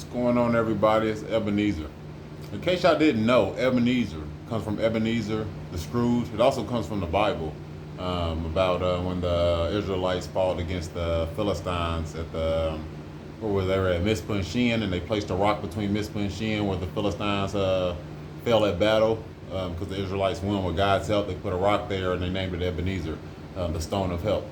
What's going on, everybody? It's Ebenezer. In case y'all didn't know, Ebenezer comes from Ebenezer, the Scrooge. It also comes from the Bible, about when the Israelites fought against the Philistines at the where were they were at Mizpah and Shen, and they placed a rock between Mizpah and Shen where the Philistines fell at battle because the Israelites won with God's help. They put a rock there and they named it Ebenezer, the stone of help.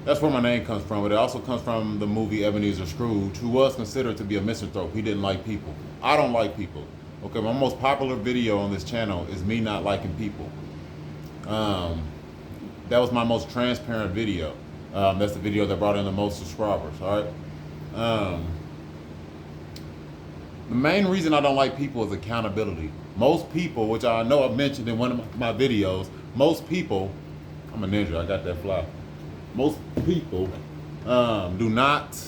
That's where my name comes from, but it also comes from the movie Ebenezer Scrooge, who was considered to be a misanthrope. He didn't like people. I don't like people. Okay, my most popular video on this channel is me not liking people. That was my most transparent video. That's the video that brought in the most subscribers, all right? The main reason I don't like people is accountability. Most people, which I know I've mentioned in one of my videos, most people, I'm a ninja, I got that fly. Most people do not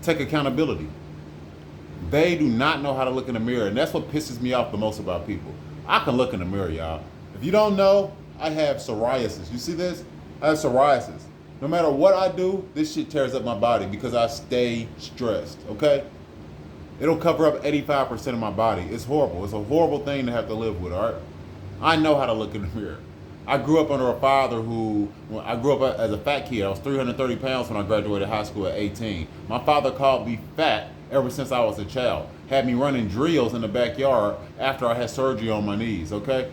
take accountability. They do not know how to look in the mirror, and that's what pisses me off the most about people. I can look in the mirror, y'all. If you don't know, I have psoriasis. You see this? I have psoriasis. No matter what I do, this shit tears up my body because I stay stressed, okay? It'll cover up 85% of my body. It's horrible. It's a horrible thing to have to live with, all right? I know how to look in the mirror. I grew up under a father I grew up as a fat kid. I was 330 pounds when I graduated high school at 18. My father called me fat ever since I was a child. Had me running drills in the backyard after I had surgery on my knees, okay?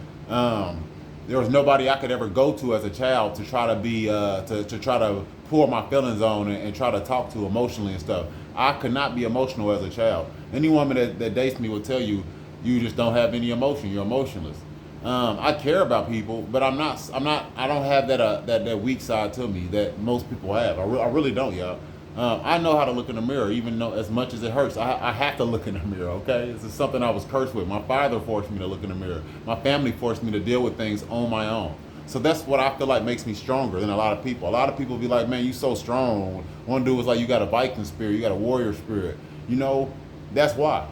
There was nobody I could ever go to as a child to try to be, to try to pour my feelings on and try to talk to emotionally and stuff. I could not be emotional as a child. Any woman that dates me will tell you, you just don't have any emotion, you're emotionless. I care about people, but I don't have that weak side to me that most people have. I really don't, y'all. I know how to look in the mirror, even though as much as it hurts, I have to look in the mirror, okay? This is something I was cursed with. My father forced me to look in the mirror. My family forced me to deal with things on my own. So that's what I feel like makes me stronger than a lot of people. A lot of people be like, man, you so strong. One dude was like, you got a Viking spirit, you got a warrior spirit. You know, that's why.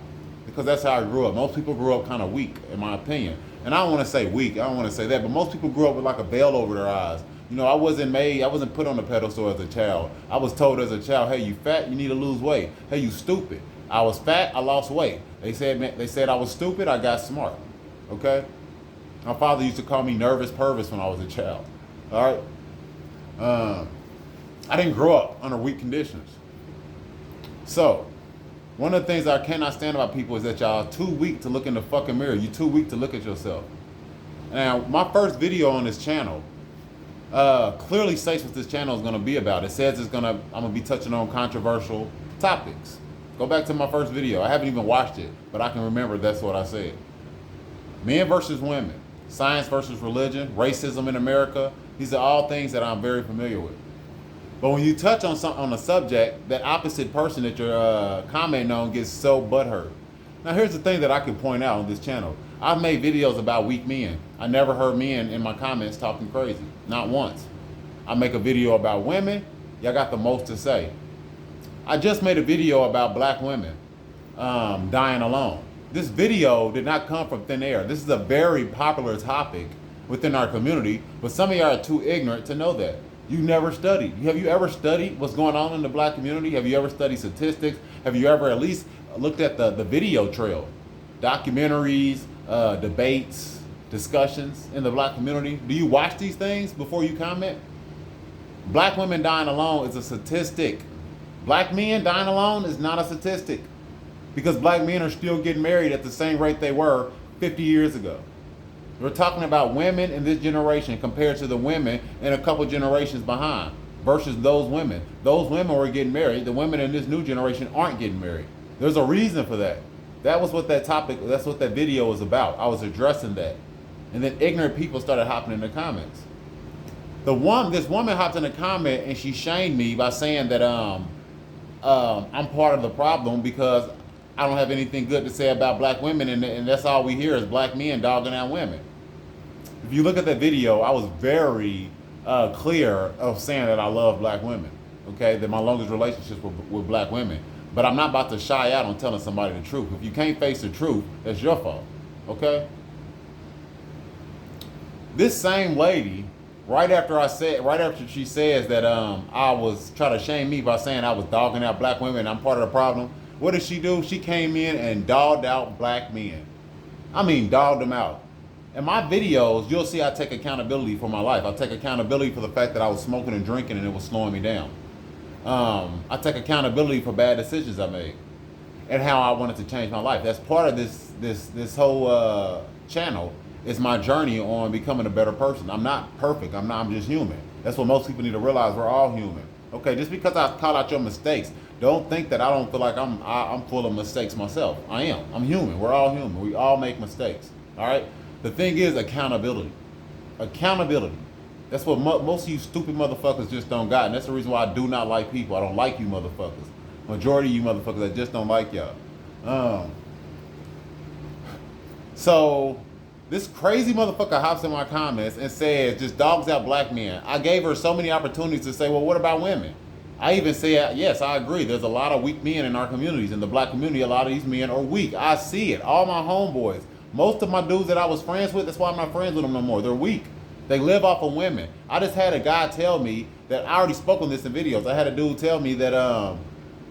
Because that's how I grew up. Most people grew up kind of weak, in my opinion. And I don't want to say weak, I don't want to say that, but most people grew up with like a veil over their eyes. You know, I wasn't put on the pedestal as a child. I was told as a child, hey, you fat, you need to lose weight. Hey, you stupid. I was fat, I lost weight. They said I was stupid, I got smart. Okay? My father used to call me nervous Purvis when I was a child. All right? I didn't grow up under weak conditions. So, one of the things I cannot stand about people is that y'all are too weak to look in the fucking mirror. You're too weak to look at yourself. Now, my first video on this channel clearly states what this channel is going to be about. It says I'm going to be touching on controversial topics. Go back to my first video. I haven't even watched it, but I can remember that's what I said. Men versus women, science versus religion, racism in America. These are all things that I'm very familiar with. But when you touch on a subject, that opposite person that you're commenting on gets so butthurt. Now here's the thing that I can point out on this channel. I've made videos about weak men. I never heard men in my comments talking crazy. Not once. I make a video about women, y'all got the most to say. I just made a video about black women dying alone. This video did not come from thin air. This is a very popular topic within our community, but some of y'all are too ignorant to know that. You never studied. Have you ever studied what's going on in the black community? Have you ever studied statistics? Have you ever at least looked at the video trail? Documentaries, debates, discussions in the black community? Do you watch these things before you comment? Black women dying alone is a statistic. Black men dying alone is not a statistic. Because black men are still getting married at the same rate they were 50 years ago. We're talking about women in this generation compared to the women in a couple generations behind versus those women. Those women were getting married. The women in this new generation aren't getting married. There's a reason for that. That's what that video was about. I was addressing that. And then ignorant people started hopping in the comments. This woman hopped in the comment and she shamed me by saying that I'm part of the problem because I don't have anything good to say about black women, and that's all we hear is black men dogging out women. If you look at that video, I was very clear of saying that I love black women, okay? That my longest relationships were with black women. But I'm not about to shy out on telling somebody the truth. If you can't face the truth, that's your fault, okay? This same lady, right after she says that I was trying to shame me by saying I was dogging out black women and I'm part of the problem, What did she do? She came in and dogged out black men. I mean, dogged them out. In my videos, you'll see I take accountability for my life. I take accountability for the fact that I was smoking and drinking and it was slowing me down. I take accountability for bad decisions I made and how I wanted to change my life. That's part of this whole channel. Is my journey on becoming a better person. I'm not perfect. I'm just human. That's what most people need to realize. We're all human. Okay, just because I call out your mistakes, don't think that I don't feel like I'm full of mistakes myself. I am. I'm human. We're all human. We all make mistakes. All right. The thing is accountability. Accountability. That's what most of you stupid motherfuckers just don't got, and that's the reason why I do not like people. I don't like you motherfuckers. Majority of you motherfuckers, I just don't like y'all. So this crazy motherfucker hops in my comments and says, just dogs out black men. I gave her so many opportunities to say, well, what about women? I even said, yes, I agree. There's a lot of weak men in our communities. In the black community, a lot of these men are weak. I see it. All my homeboys, most of my dudes that I was friends with, that's why I'm not friends with them no more. They're weak. They live off of women. I just had a guy tell me that, I already spoke on this in videos. I had a dude tell me that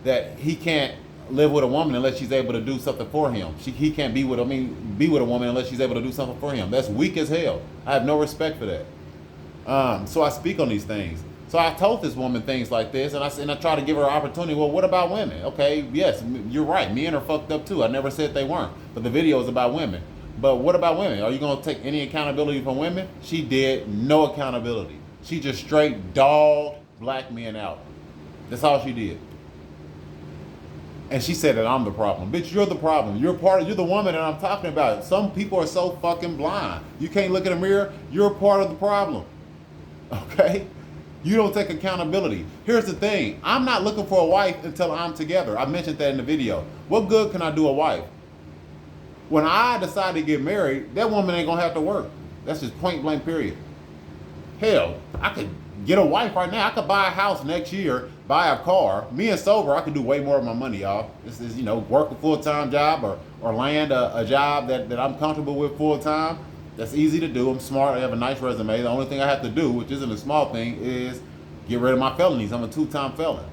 that he can't live with a woman unless she's able to do something for him. He can't be with a woman unless she's able to do something for him. That's weak as hell. I have no respect for that. So I speak on these things. So I told this woman things like this, and I try to give her an opportunity. Well, what about women? Okay, yes, you're right. Men are fucked up too. I never said they weren't, but the video is about women. But what about women? Are you gonna take any accountability from women? She did no accountability. She just straight dogged black men out. That's all she did. And she said that I'm the problem. Bitch, you're the problem. You're the woman that I'm talking about. Some people are so fucking blind. You can't look in the mirror. You're part of the problem. Okay? You don't take accountability. Here's the thing. I'm not looking for a wife until I'm together. I mentioned that in the video. What good can I do a wife? When I decide to get married, that woman ain't gonna have to work. That's just point blank period. Hell, I could get a wife right now. I could buy a house next year, buy a car. Me and sober, I could do way more of my money, y'all. This is, work a full-time job or land a job that I'm comfortable with full-time. That's easy to do. I'm smart. I have a nice resume. The only thing I have to do, which isn't a small thing, is get rid of my felonies. I'm a 2-time felon.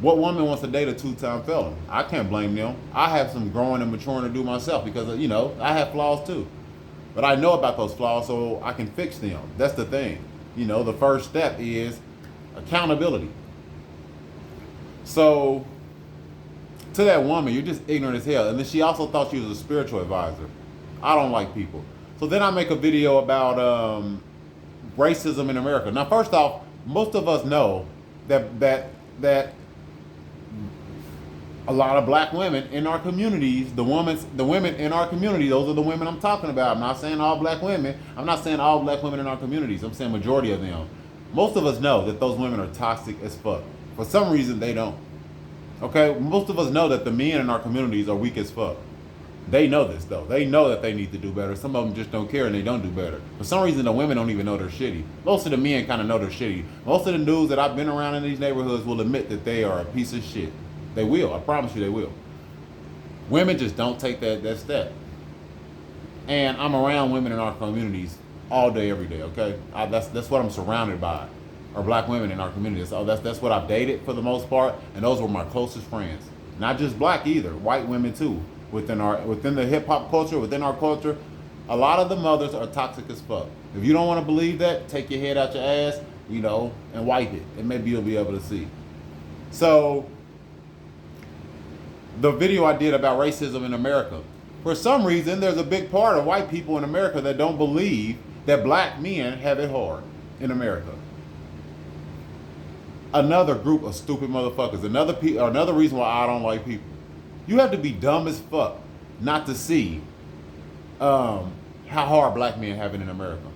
What woman wants to date a 2-time felon? I can't blame them. I have some growing and maturing to do myself because, I have flaws too. But I know about those flaws so I can fix them. That's the thing. The first step is accountability. So, to that woman, you're just ignorant as hell. And then she also thought she was a spiritual advisor. I don't like people. So then I make a video about racism in America. Now, first off, most of us know that a lot of black women in our communities, the women in our community, those are the women I'm talking about. I'm not saying all black women. I'm not saying all black women in our communities. I'm saying majority of them. Most of us know that those women are toxic as fuck. For some reason, they don't. Okay? Most of us know that the men in our communities are weak as fuck. They know this, though. They know that they need to do better. Some of them just don't care and they don't do better. For some reason, the women don't even know they're shitty. Most of the men kind of know they're shitty. Most of the dudes that I've been around in these neighborhoods will admit that they are a piece of shit. They will. I promise you they will. Women just don't take that step. And I'm around women in our communities all day, every day, okay? That's what I'm surrounded by, are black women in our community. So that's what I've dated for the most part, and those were my closest friends. Not just black either, white women too. Within the hip hop culture, within our culture, a lot of the mothers are toxic as fuck. If you don't want to believe that, take your head out your ass, and wipe it, and maybe you'll be able to see. So, the video I did about racism in America. For some reason, there's a big part of white people in America that don't believe that black men have it hard in America. Another group of stupid motherfuckers. Another reason why I don't like people. You have to be dumb as fuck not to see how hard black men have it in America.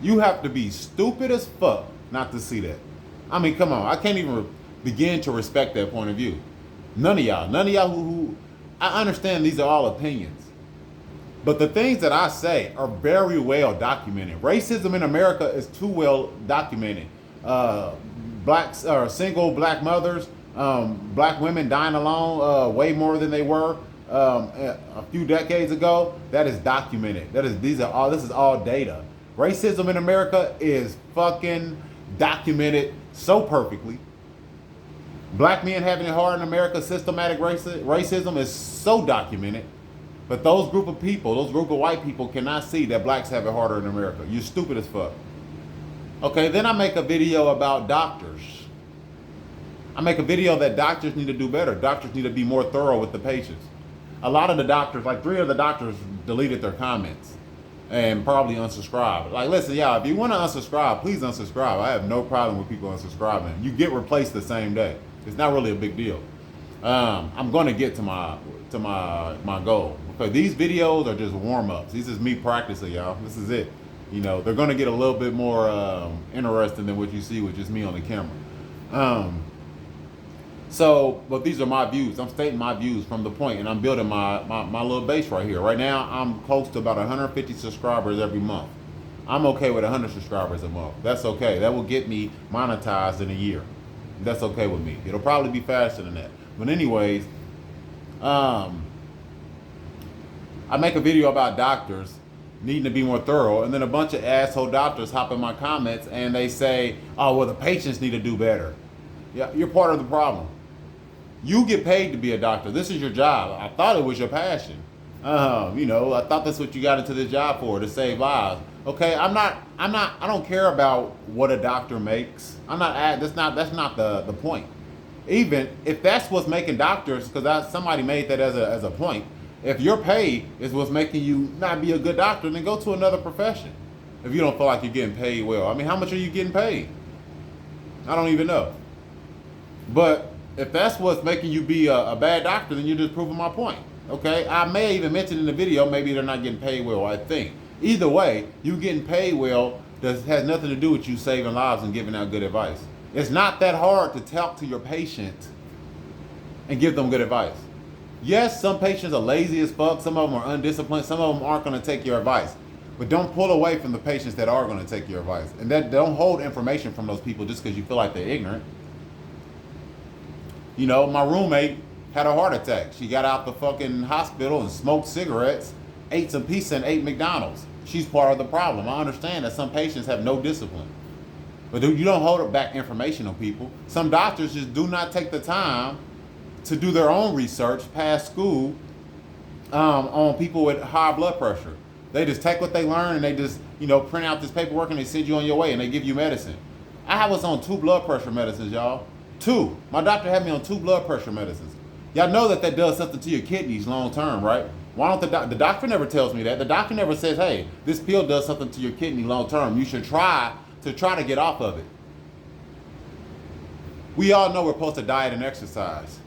You have to be stupid as fuck not to see that. I mean, come on. I can't even begin to respect that point of view. None of y'all who I understand these are all opinions. But the things that I say are very well documented. Racism in America is too well documented. Single black mothers, black women dying alone way more than they were a few decades ago. That is documented. This is all data. Racism in America is fucking documented so perfectly. Black men having it hard in America, systematic racism is so documented. But those group of people, those group of white people cannot see that blacks have it harder in America. You're stupid as fuck. Okay, then I make a video about doctors. I make a video that doctors need to do better. Doctors need to be more thorough with the patients. A lot of the doctors, like 3 of the doctors deleted their comments and probably unsubscribed. Like, listen, y'all, if you want to unsubscribe, please unsubscribe. I have no problem with people unsubscribing. You get replaced the same day. It's not really a big deal. I'm going to get to my goal, because these videos are just warm-ups. This is me practicing, y'all. This is it. You know, they're going to get a little bit more interesting than what you see with just me on the camera. But these are my views. I'm stating my views from the point, and I'm building my little base right here. Right now, I'm close to about 150 subscribers every month. I'm okay with 100 subscribers a month. That's okay. That will get me monetized in a year. That's okay with me. It'll probably be faster than that. But anyways, I make a video about doctors needing to be more thorough, and then a bunch of asshole doctors hop in my comments and they say, oh, well, the patients need to do better. Yeah, you're part of the problem. You get paid to be a doctor. This is your job. I thought it was your passion. You know, I thought that's what you got into this job for, to save lives. Okay, I don't care about what a doctor makes. That's not the point. Even if that's what's making doctors, because somebody made that as a point. If your pay is what's making you not be a good doctor, then go to another profession. If you don't feel like you're getting paid well. I mean, how much are you getting paid? I don't even know. But if that's what's making you be a bad doctor, then you're just proving my point. Okay? I may even mention in the video, maybe they're not getting paid well, I think. Either way, you getting paid well has nothing to do with you saving lives and giving out good advice. It's not that hard to talk to your patient and give them good advice. Yes, some patients are lazy as fuck. Some of them are undisciplined. Some of them aren't going to take your advice. But don't pull away from the patients that are going to take your advice. And that don't hold information from those people just because you feel like they're ignorant. You know, my roommate had a heart attack. She got out the fucking hospital and smoked cigarettes, ate some pizza, and ate McDonald's. She's part of the problem. I understand that some patients have no discipline. But you don't hold back information on people. Some doctors just do not take the time to do their own research past school on people with high blood pressure. They just take what they learn and they just, print out this paperwork and they send you on your way and they give you medicine. I was on 2 blood pressure medicines, y'all. 2. My doctor had me on 2 blood pressure medicines. Y'all know that does something to your kidneys long term, right? Why don't the doctor never tells me that. The doctor never says, hey, this pill does something to your kidney long term. You should try to get off of it. We all know we're supposed to diet and exercise.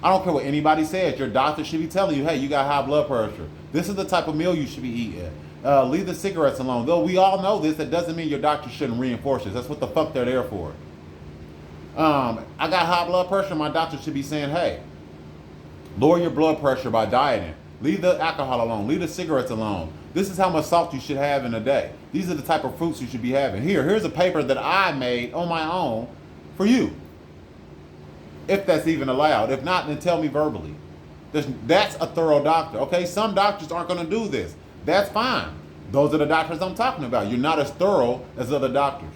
I don't care what anybody says. Your doctor should be telling you, hey, you got high blood pressure. This is the type of meal you should be eating. Leave the cigarettes alone. Though we all know this, that doesn't mean your doctor shouldn't reinforce this. That's what the fuck they're there for. I got high blood pressure. My doctor should be saying, hey, lower your blood pressure by dieting. Leave the alcohol alone. Leave the cigarettes alone. This is how much salt you should have in a day. These are the type of fruits you should be having. Here's a paper that I made on my own for you. If that's even allowed. If not, then tell me verbally. That's a thorough doctor. Okay, some doctors aren't going to do this. That's fine. Those are the doctors I'm talking about. You're not as thorough as other doctors.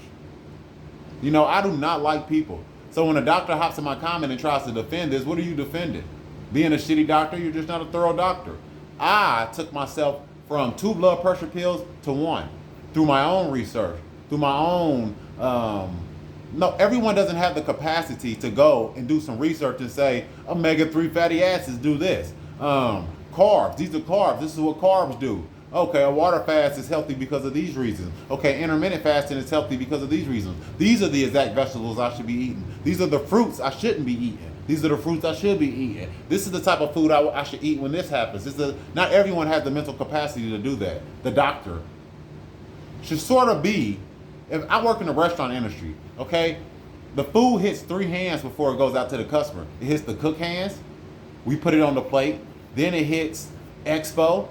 I do not like people. So when a doctor hops in my comment and tries to defend this, what are you defending? Being a shitty doctor? You're just not a thorough doctor. I took myself from 2 blood pressure pills to 1 through my own research, through my own... No, everyone doesn't have the capacity to go and do some research and say, omega-3 fatty acids do this. Carbs, these are carbs. This is what carbs do. Okay, a water fast is healthy because of these reasons. Okay, intermittent fasting is healthy because of these reasons. These are the exact vegetables I should be eating. These are the fruits I shouldn't be eating. These are the fruits I should be eating. This is the type of food I should eat when this happens. Not everyone has the mental capacity to do that. The doctor should sort of be, if I work in the restaurant industry, okay, the food hits 3 hands before it goes out to the customer. It hits the cook hands. We put it on the plate. Then it hits Expo.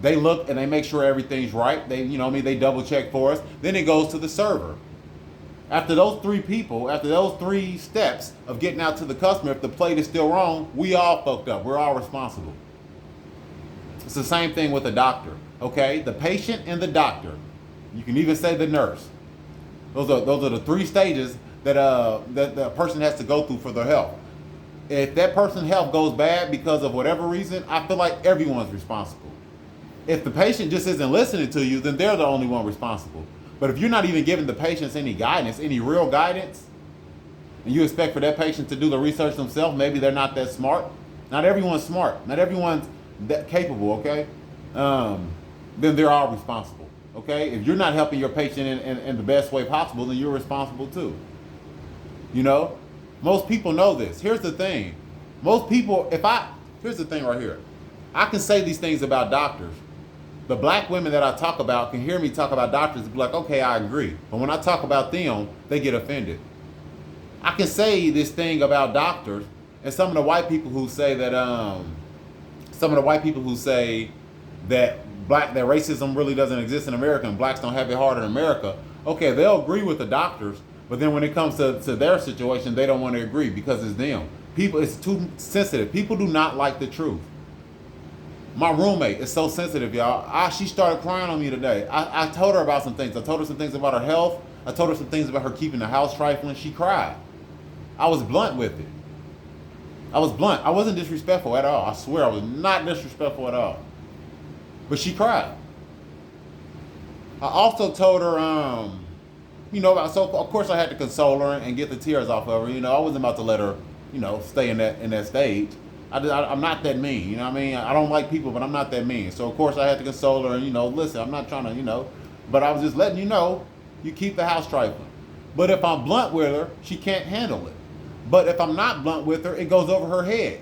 They look and they make sure everything's right. They double check for us. Then it goes to the server. After those 3 people, after those 3 steps of getting out to the customer, if the plate is still wrong, we all fucked up. We're all responsible. It's the same thing with a doctor, okay? The patient and the doctor. You can even say the nurse. Those are the 3 stages that the person has to go through for their health. If that person's health goes bad because of whatever reason, I feel like everyone's responsible. If the patient just isn't listening to you, then they're the only one responsible. But if you're not even giving the patients any guidance, any real guidance, and you expect for that patient to do the research themselves, maybe they're not that smart. Not everyone's smart. Not everyone's that capable, okay? Then they're all responsible, okay? If you're not helping your patient in the best way possible, then you're responsible too. You know? Most people know this. Here's the thing. Most people, here's the thing right here. I can say these things about doctors. The black women that I talk about can hear me talk about doctors and be like, okay, I agree. But when I talk about them, they get offended. I can say this thing about doctors, and some of the white people who say that that racism really doesn't exist in America and blacks don't have it hard in America, okay, they'll agree with the doctors, but then when it comes to their situation, they don't want to agree because it's them. People, it's too sensitive. People do not like the truth. My roommate is so sensitive, y'all. She started crying on me today. I told her about some things. I told her some things about her health. I told her some things about her keeping the house trifling. She cried. I was blunt with it. I was blunt. I wasn't disrespectful at all. I swear I was not disrespectful at all. But she cried. I also told her, so of course I had to console her and get the tears off of her. I wasn't about to let her, stay in that stage. I'm not that mean, you know what I mean? I don't like people, but I'm not that mean. So, of course, I had to console her and, listen, I'm not trying to, but I was just letting you know, you keep the house trifling. But if I'm blunt with her, she can't handle it. But if I'm not blunt with her, it goes over her head.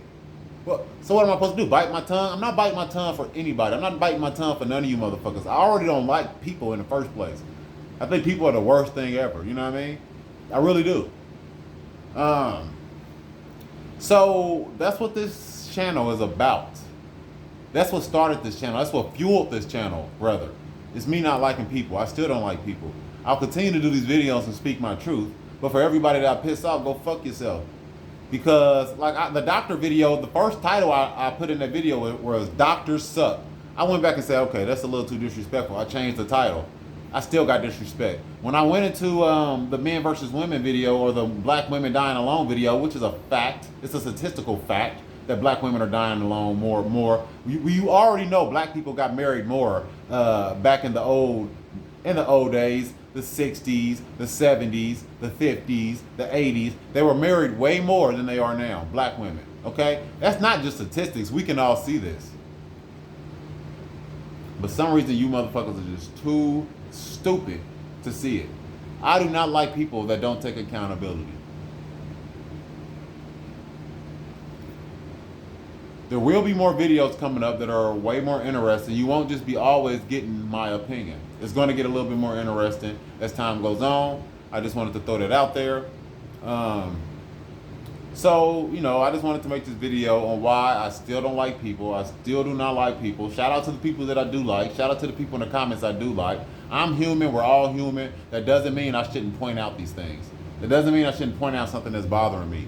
Well, so what am I supposed to do, bite my tongue? I'm not biting my tongue for anybody. I'm not biting my tongue for none of you motherfuckers. I already don't like people in the first place. I think people are the worst thing ever, you know what I mean? I really do. So that's what this channel is about. That's what started this channel. That's what fueled this channel, rather. It's me not liking people. I still don't like people. I'll continue to do these videos and speak my truth, but for everybody that I piss off, go fuck yourself. Because the doctor video, the first title I put in that video was "Doctors Suck." I went back and said, okay, that's a little too disrespectful. I changed the title. I still got disrespect. When I went into the men versus women video, or the black women dying alone video, which is a fact, it's a statistical fact that black women are dying alone more. You already know black people got married more back in the old days, the 60s, the 70s, the 50s, the 80s. They were married way more than they are now, black women, okay? That's not just statistics. We can all see this. But some reason you motherfuckers are just too stupid to see it. I do not like people that don't take accountability. There will be more videos coming up that are way more interesting. You won't just be always getting my opinion. It's going to get a little bit more interesting as time goes on. I just wanted to throw that out there. So, I just wanted to make this video on why I still don't like people. I still do not like people. Shout out to the people that I do like. Shout out to the people in the comments I do like. I'm human. We're all human. That doesn't mean I shouldn't point out these things. That doesn't mean I shouldn't point out something that's bothering me.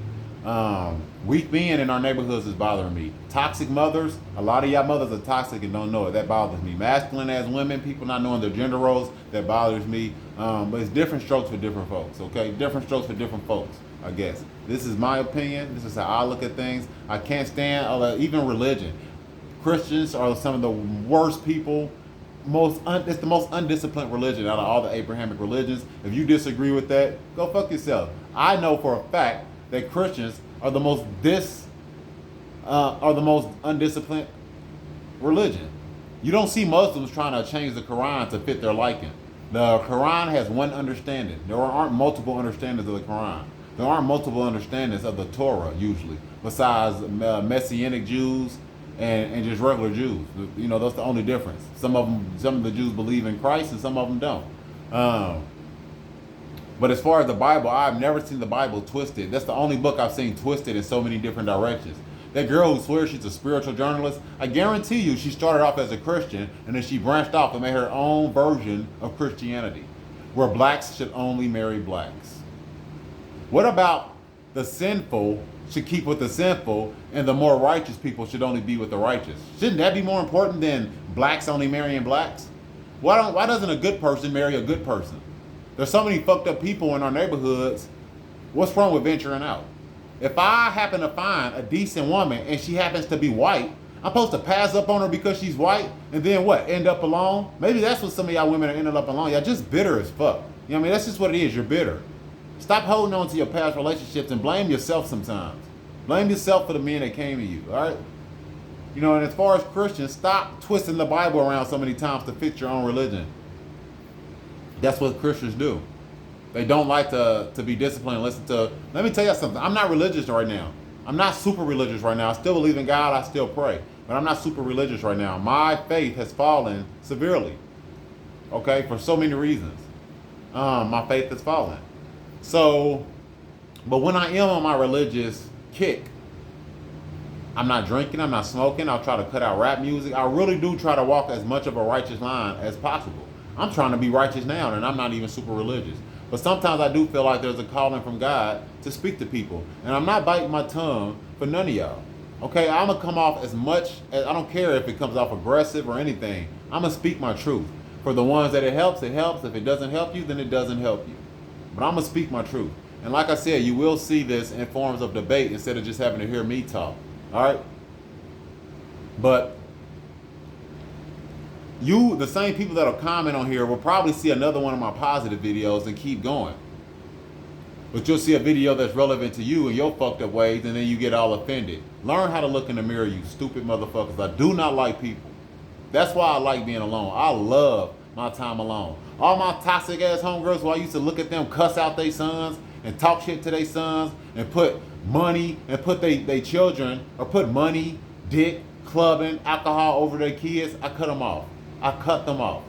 Weak men in our neighborhoods is bothering me. Toxic mothers, a lot of y'all mothers are toxic and don't know it. That bothers me. Masculine as women, people not knowing their gender roles, that bothers me. But it's different strokes for different folks, okay? Different strokes for different folks, I guess. This is my opinion. This is how I look at things. I can't stand even religion. Christians are some of the worst people. It's the most undisciplined religion out of all the Abrahamic religions. If you disagree with that, go fuck yourself. I know for a fact that Christians are the most undisciplined religion. You don't see Muslims trying to change the Quran to fit their liking. The Quran has one understanding. There aren't multiple understandings of the Quran. There aren't multiple understandings of the Torah usually, besides Messianic Jews and just regular Jews. That's the only difference. Some of the Jews believe in Christ and some of them don't. But as far as the Bible, I've never seen the Bible twisted. That's the only book I've seen twisted in so many different directions. That girl who swears she's a spiritual journalist, I guarantee you she started off as a Christian and then she branched off and made her own version of Christianity, where blacks should only marry blacks. What about the sinful should keep with the sinful and the more righteous people should only be with the righteous? Shouldn't that be more important than blacks only marrying blacks? Why doesn't a good person marry a good person? There's so many fucked up people in our neighborhoods What's wrong with venturing out? If I happen to find a decent woman and she happens to be white, I'm supposed to pass up on her because she's white and then what? End up alone? Maybe that's what some of y'all women are ending up alone. Y'all just bitter as fuck. You know what I mean? That's just what it is. You're bitter. Stop holding on to your past relationships and blame yourself sometimes. Blame yourself for the men that came to you, all right? You know, and as far as Christians, stop twisting the Bible around so many times to fit your own religion. That's what Christians do. They don't like to be disciplined and listen to... Let me tell you something. I'm not religious right now. I'm not super religious right now. I still believe in God. I still pray. But I'm not super religious right now. My faith has fallen severely. Okay? For so many reasons. My faith has fallen. So, but when I am on my religious kick, I'm not drinking, I'm not smoking, I'll try to cut out rap music. I really do try to walk as much of a righteous line as possible. I'm trying to be righteous now, and I'm not even super religious. But sometimes I do feel like there's a calling from God to speak to people. And I'm not biting my tongue for none of y'all. Okay, I'm going to come off as much, as I don't care if it comes off aggressive or anything. I'm going to speak my truth. For the ones that it helps, it helps. If it doesn't help you, then it doesn't help you. But I'm going to speak my truth. And like I said, you will see this in forms of debate instead of just having to hear me talk. All right? But you, the same people that'll comment on here, will probably see another one of my positive videos and keep going. But you'll see a video that's relevant to you and your fucked up ways, and then you get all offended. Learn how to look in the mirror, you stupid motherfuckers. I do not like people. That's why I like being alone. I love my time alone. All my toxic ass homegirls who I used to look at them cuss out their sons and talk shit to their sons and put money and put they children, or put money, dick, clubbing, alcohol over their kids, I cut them off. I cut them off.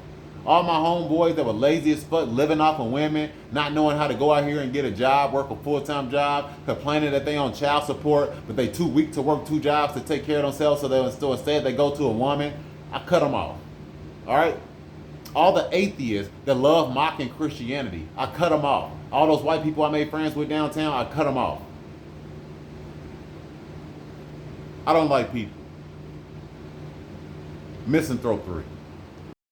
All my homeboys that were lazy as fuck, living off of women, not knowing how to go out here and get a job, work a full-time job, complaining that they on child support, but they too weak to work 2 jobs to take care of themselves, so instead they go to a woman, I cut them off. All right? All the atheists that love mocking Christianity, I cut them off. All those white people I made friends with downtown, I cut them off. I don't like people. Misanthrope 3.